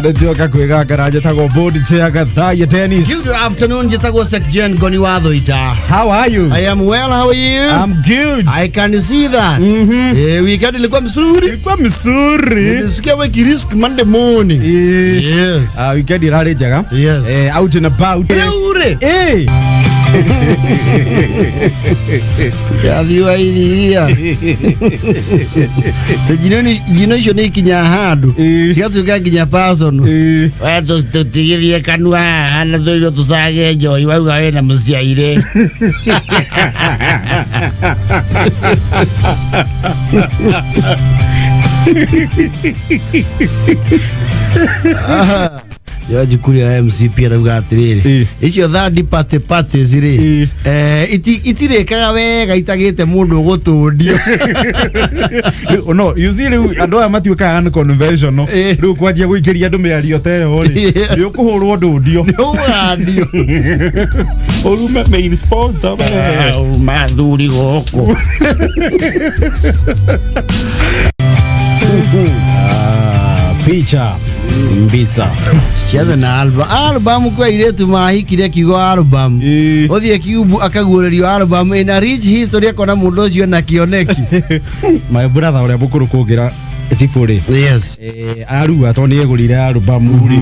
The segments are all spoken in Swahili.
Nĩtuoka Kwigangara njĩtagwo Bodi Chaga Thaya Dennis. Good afternoon, njĩtagwo Sekjen Goni Wathoita. How are you? I am well, how are you? I'm good. I can see that. Weekend ilikuwa mzuri. Ilikuwa mzuri. Nilisikia weki risk Monday morning. Yes. Weekend irarĩ njega. Yes. Out and about. Eure. Yathiwa iria. Jino icio nĩ ikinya handũ. Cigatuĩka nginya person. Wewe tũtigithie kanua hana thũirio tũcage njoi wauga wĩna mũciaire. Ya jikuri ya MC pia rauga atiriri icio third parties ri itirekaga wega itagite mundu gutundio. No you see andu aya matuikaga ni conventional riu kwanjia guikiria andu miario teyo ri ni ukuhurwo ndundio ni ugandio orume main sponsor mathuri goko picha mbisa ciathe na album kwa iretu mahikire kigo album othie kiubu akagurerio album ina rich history akona mundu ucio na kioneki. My brother ore bukuru kugira Chifuri. Yes. Aru atoni egurire album ri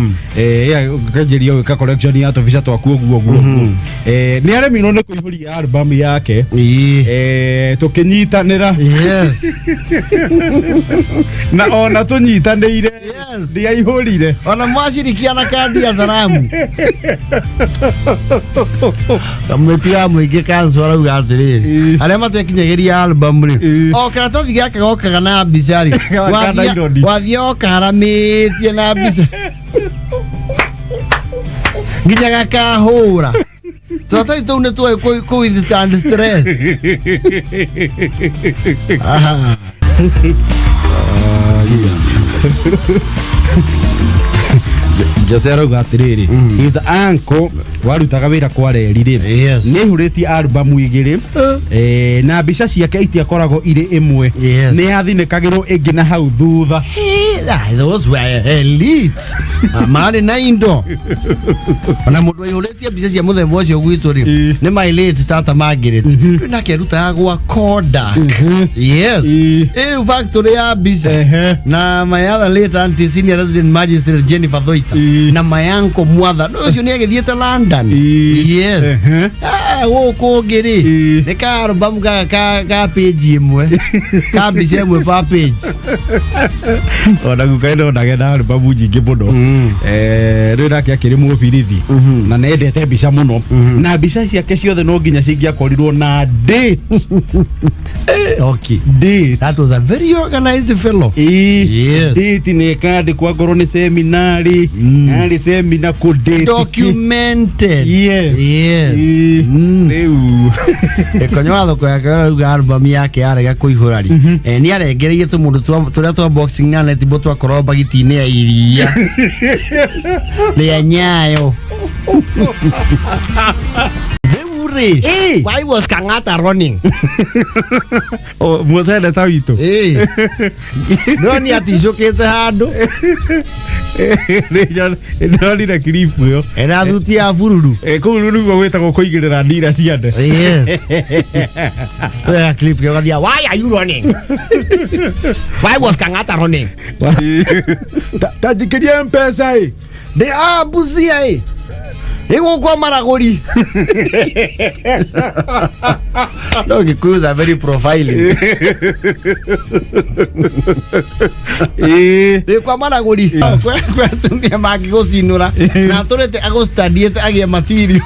kajirio wika collection ya tofisha twaku oguo ni aremino ne kuihuria album yake tukinyitanira. Yes. Na ona tunyitanire. Yes. Ndia ihurire ona mwashirikiana kandi ya Zaramu kamutia muingi kanso arauga atiriri aria matekinyagiria album ri o karatathi gake gokaga na bicari wathie okaramitie na bica nginya gakahura tũratathi tũu nĩ tũĩ kũ withstand stress. Josero gatiriri his uncle warutaga wira kwa reri ri ni huriti album igiri na bica ciake itiakoragwo iri imwe ni athinikagirwo ingi na hau thutha. Those were elites mari na indo ona mundu ayuretie bica cia muthemba ucio gwitu ri ni my late tata Margaret na keruta gwa Kodak. Yes factory ya bica na my other late auntie senior resident magistrate Jennifer Thoita na mayanko mwatha no ucio ni agithiete London. Yes goko ngiri ni ka album ka page imwe ka bica imwe pa page ona gukaenda ndagenda album nyingi muno riu nake akiri mubirithi na nendete bica muno na bica ciake ciothe no nginya cingiakorirwo na date. Okay, date. That was a very organized fellow. Yes. Date ni kandi kwa ngoro ni seminari ali seminar ku date documented. Yes. Yes. Riu ekonyo thoko yake album yake arega kuihurari ni arengereire tumundu turia twa boxing na net botwa koroba gitine ya iria le nyayo. Why was Kangata running? Oh, mwasenda tawito. No ni atishokete hando. Ndio na clip yo. Era thuti ya fururu. Kuru nugo wetagwo kuigirira ndira ciande. Yes. Era clip yo gadia, why are you running? Why was Kangata running? Tajikiria mpesa eh. De buzia eh. Ego kwa maragori. No, Kikuyu are very profiling. Kwa maragori. Kwa tumia magi gocinura. Na turete agostadiete agia material.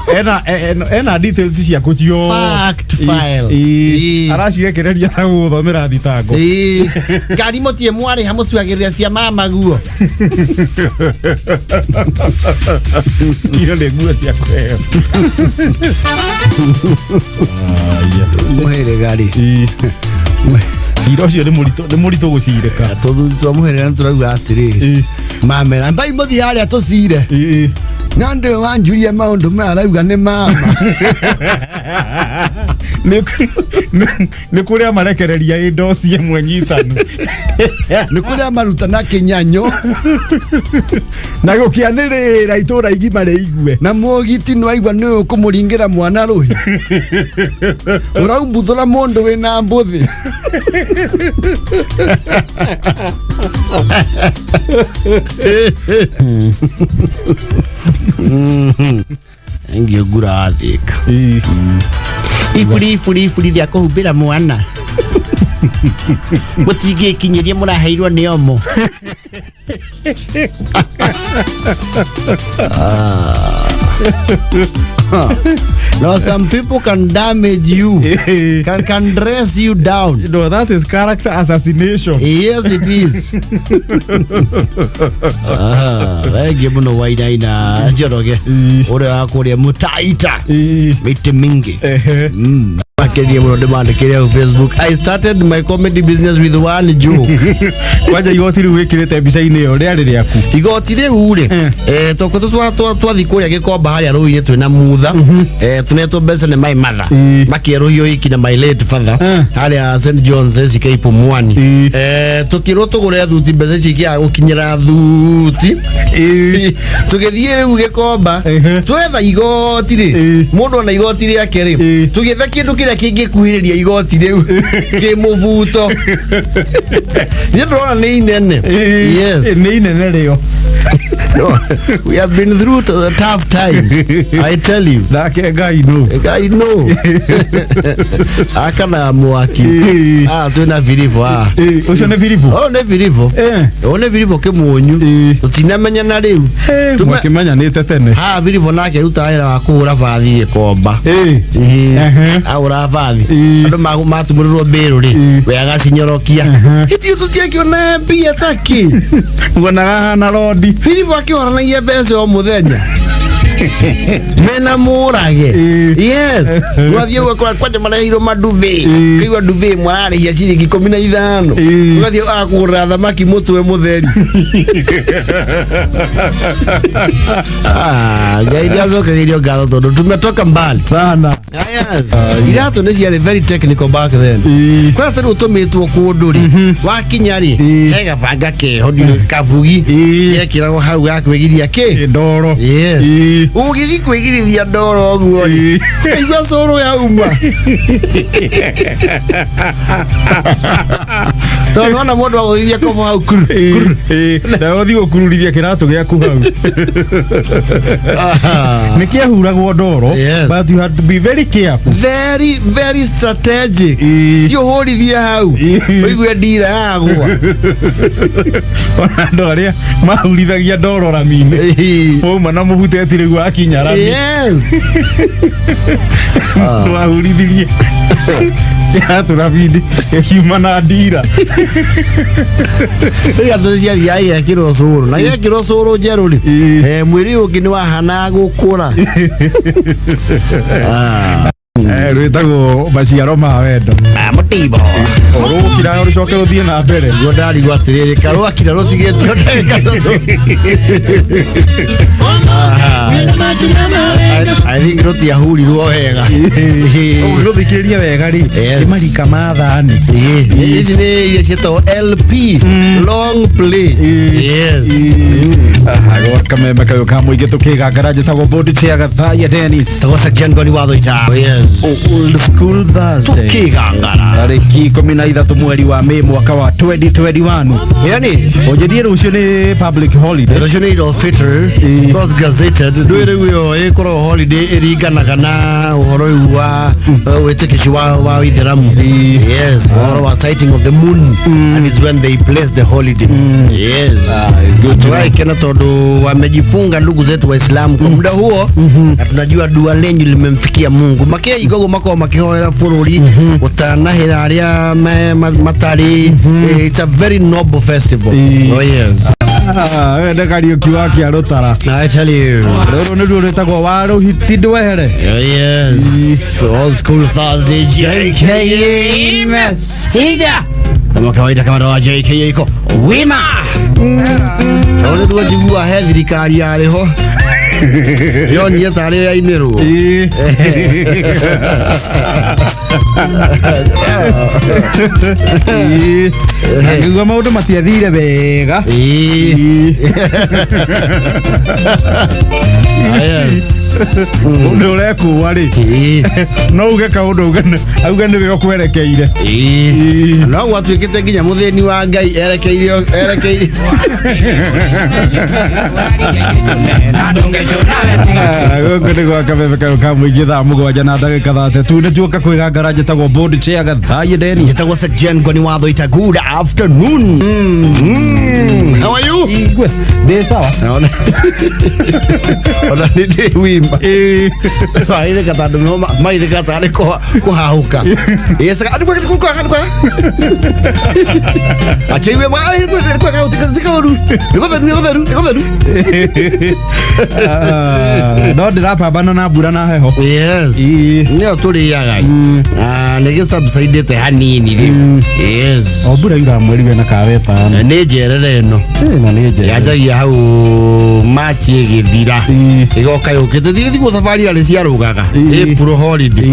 Ena details cia kucio. Fact file. Aracirekereria ta guthomera thitango. Gari motie mwari hamucuagiriria cia mama guo. Iyo le guo cia kweo. Muhere gari. Iro cio ni murito gucireka. Tuthu muhere nturauga atiri. Mamera mbai muthi haria tucire. Nande wanjuria maundu marauga ni mama. nä kå rä a marekereria indo ciämwe nyitanu nä kå rä a maruta na kä nyanyo na gå kä anä rä ra itå ra igima rä igue na må giti nä waigua nä å kå må ringä ra mwana rå hi å raumbuthå ra må ndå wä na mbå thä ngä ngura athä ka iburi rä a kå humbä ra mwana må tingä kinyä ria må raheirwo nä omo no, some people can damage you, can dress you down. No, that is character assassination. Yes, it is. Wengi muno wainaina Njoroge uria wakuria mutaita miti mingi makeria muno ndimandikire au Facebook. I started my comedy business with one joke. Kwaja igoti riu wikirite mbica-ini yo riari riaku igoti riu ri toko twathi kuria gikomba haria ruini twina mutha tunetwo mbeca ni mai matha makieruhio iki na my late father haria St John's SK Pumwani tukirwo tugure thuti mbeca cikia gukinyira thuti tugithie riu gikomba twetha igoti ri mundu na igoti riake ri tugitha kindu kiria kingikuhiriria igoti riu ki muvuto ni ndona ni inene yes ni inene rio no, we have been through the tough times. I tell you. That guy know. Guy know. Akana mwaki. Tuna virivo Ucio ne virivo. Oh, ne virivo. Ne virivo ke munyu. Tutinamenya na riu. Mwakimenya nite tene. Virivo nake rutaira wa kuhura bathi ikomba. Aura bathi. Andu matumuriro mbiru ri. We agacinyorokia. Hiti tutiekio na mbia taki. Ngonaga na rodi. Virivo akihoranagia mbeca o muthenya mena murage yes wathie gwa kwaje marehiro maduve kiwa duve mwarari ya ciringi 15 wathie akugura thamaki mutwe mutheri gaidi azokerio galo tondu tumetoka mbali sana yes irato nĩ ciarĩ very technical back then kwa sababu tumitwo kundu ri wakinya ri hega banga keho kabugi yekiragwo hau gakwigiria ki ndoro yes ugithi kwigirithia ndoro oguo ri igwa coro ya uma so nona mundu agũthithia kobo hau na ũthi gũkururithia kĩratũ gĩaku hau nĩkĩahuragwo ndoro but you had to be very careful very strategic tio hũrithia hau ũigue ndira yagwa ona andũ arĩa mahurithagia ndoro rami-inĩ wauma na mũhuteti rĩu wakinya rami wahurithirie kĩratũ rami-inĩ gĩkiuma na ndira ĩgatũ ciathiaga gĩkĩrwo cũrũ na gĩkĩrwo cũrũ njerũ rĩ mwĩrĩ ũngĩ nĩ wahana gũkũra rwĩtagwo maciaro ma wendo mũtibo ũrũgũkira rũcoke rũthiĩ na mbere guo ndarigwo atĩrĩrĩ karwakira rũtigĩtio ndagĩka tondũ I think rũtiahurirwo wega rũthikĩrĩrie wega rĩ nĩ marika ma thani ici nĩ iria ciĩtagwo LP long play yes gwa kameme kayũ ka mũingĩ tũkĩgangara njĩtagwo bodi cia Gathaya Dennis tũgoca kĩangoni watho ita old school Thursday tũkĩgangara tarĩki 13 mweri wa Mei mwaka wa 2021 yani ũnjĩrie rũciũ nĩ public holiday rũciũ nĩ Eid al-Fitr was gazetted ndũĩ rĩu ĩyo ĩkorwo holiday ĩringanaga na ũhoro ũyũ wa wĩtĩkĩci wa Ithĩramu yes ũhoro wa sighting of the moon and it's when they place the holiday yes tuwaikena tondũ wamejifunga ndugu zetu Waislamu kwa muda huo na tunajua dua lenyu limemfikia Mungu makia igogo makao makihoera bũrũri utanahĩra arĩa matari it's a very noble festival oh yes wende Kariuki wa Kĩarũtara I tell you rũrũ nĩruo rwĩtagwo wa rũhiti ndwehere yes old school Thursday JKA Messenger kama kawaida kama ndo JKA iko wima nĩruo njigua he thirikari yarĩho Yo ni tare ya inero. Ngigwa maundu matiathire wega. Yes. Undu urekuwa ri. No uge kaundu auga ni we kwerekeire. No gwatuikite nginya muthini wa Ngai erekeire. Gũkũ nĩ gwa kameme ka mũingĩ thaa mũgwanja na ndagĩka 30 nĩ tuoka kwĩgangara njĩtagwo board chair gathaĩ ndeni njĩtagwo Sejen Ngoni Watho ita good afternoon. How are you? Ndĩ sawa. Ona nĩ wimba. Ile kata ndo mai kata ale kuhauka. Yes ka adukwa kuhauka. Achaiwe mai kwa kautika zikaru. Nikoveru. No ndirapambana na mbura na heho. Yes. Nio turiaga. Nige subside te hanini riu. Yes. O mbura ira mweri we na kaweta. Nĩ njerere no. Na nĩ njerere. Yajagia hau March igithira. Igoka yukite thigwo safari ya ciarugaga. April holiday.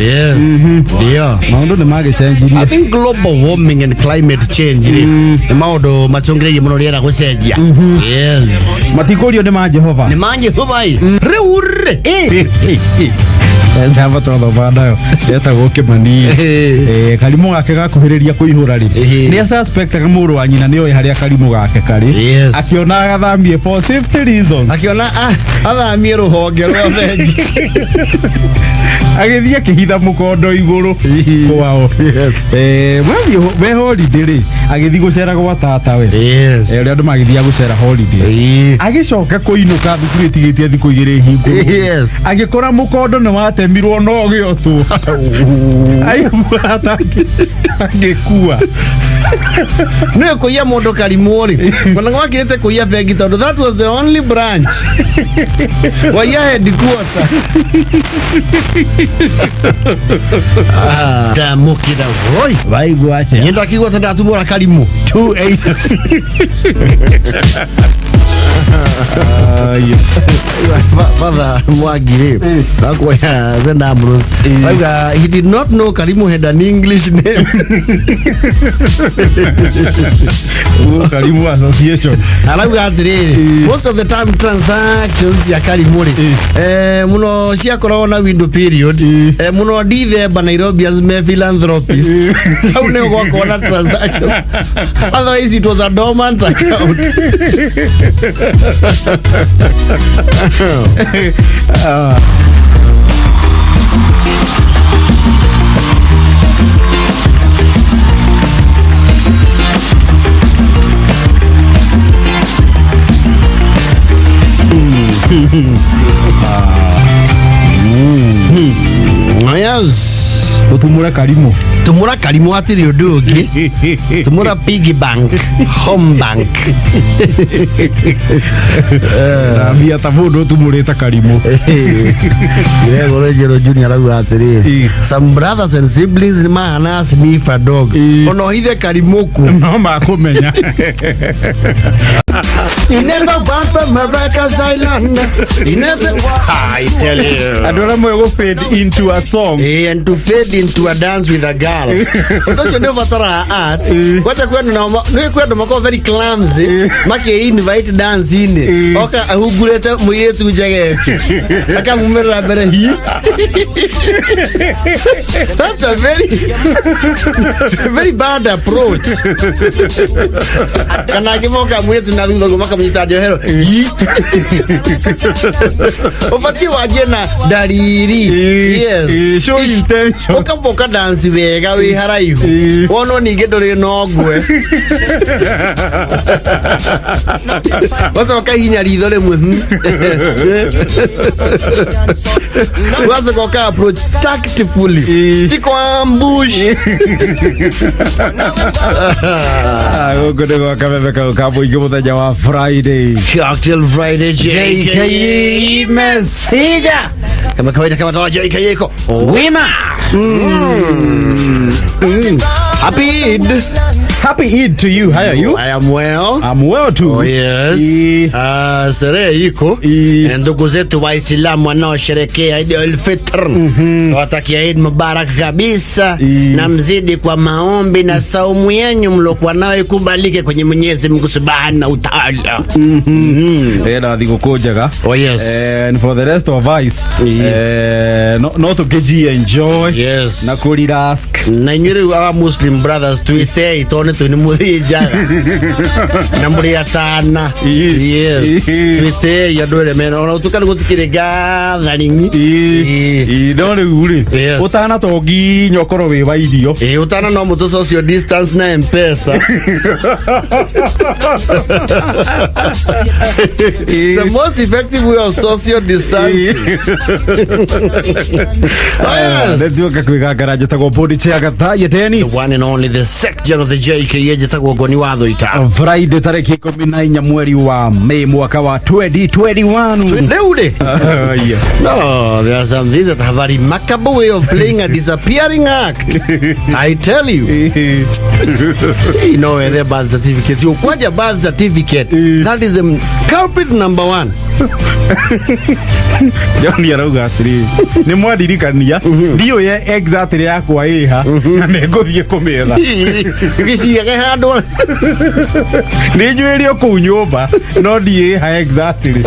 Yes. Ndio. Maundu nĩ magĩcenjirie. I think global warming and climate change nĩ maundu macungĩrĩirie mũno rĩera gũcenjia. Yes. Matikũrio nĩ ma Jehova. Nĩ ma Jehova. Rĩu Ndamba twathoma nayo etagwo Kĩmani karimũ gake gakuhĩrĩria kũihũra rĩ nĩ suspectaga mũrũ wa nyina nĩoĩ harĩa karimũ gake karĩ akiona agathamie for safety reasons akiona athamie rũhonge rwa bengi agĩthiĩ akĩhitha mũkondo igũrũ kwao we holiday rĩ agĩthiĩ gũcera gwa tata we ũrĩa andũ magĩthiaga gũcera holidays agĩcoka kũinũka thukuru ĩtigĩtie thikũ igĩrĩ hingũrũ agĩkora mũkondo nĩ watemirwo no gĩotwo agĩkua nĩ kũiya mũndũ karimũ rĩ ona gwakĩte kũiya bengi tondũ that was the only branch waiya headquarter ndamũkĩra woi vaigua acha nyenda kigwa ndatumũra karimũ 28 Father Mwagire nakuya the Ambrose he did not know Karimu had an English name. Karimu Association most of the time transactions ya Karimu muno ciakoragwo na window period muno ndithemba Nairobi as me philanthropist how ne gwako na transactions otherwise it was a dormant account. Yes. Tumura karimu atiri undu ungi tumura piggy bank home bank bia tabundo tumurita karimu Goro Junior au atiri some brothers and siblings ni mahana sniffer dogs ono hithe karimuku no makumenya you never want from America's island you never I tell you I don't know fade into a song and to fade into a dance with a girl. Because you never try art. What I quite know, no quite mako very clumsy. Make invite dance in. Okay, who good at muye to jage. I can't remember better here. That's a very bad approach. Can I give okay muye to nadu go maka mita jehero. Ofati wajena dariri. Yes. Show intention. Oka dance wega wi haraihu wono ninge nduri no ngwe wazo kahinya ritho rimwe wazo ka approach tactfully tiko ambush gode go kameme ka muingi muthenya wa Friday cocktail Friday JK Messenger kama kawaida kama tawa JK yeko wima Happy Eid Happy Eid to you. How are you? I am well. I'm well too. Oh, yes. Sherehe iko. Ndugu zetu Waislamu wanaosherehekea Eid al-Fitr. Watakia Eid Mubarak kabisa. Na mzidi kwa maombi na saumu yenu mlokuwa nayo ikubalike kwenye Mwenyezi Mungu Subhanahu wa Ta'ala. Na thigũkũ njega. Oh yes. And for the rest of us, no to enjoy. Yes. Na ku relax. Na nyiri wa Muslim brothers tuite itone tu ni muthija. Na muri atana. Yes. Tuite ya dole meno na utukana gutikire gathering. Ndore uri. Utana togi nyokoro we wa idio. Utana no muto social distance na M-Pesa. The most effective way of social distance. Let's do a Kwigangara jatagwo body chagata ya tennis. The one and only the section of the JK jatagwo goni watho ita. Friday tariki 14 mweri wa Mei mwaka wa 2021. Leude. No, there are some things that have a remarkable way of playing a disappearing act. I tell you. You know the birth certificate. You kwaja birth certificate. That is the culprit number one. Joni arauga atiri ni mwadirikania ndio ye exactly yakwa iha na negothie kumetha giciaga handu ni njwirio ku nyumba no die ha exactly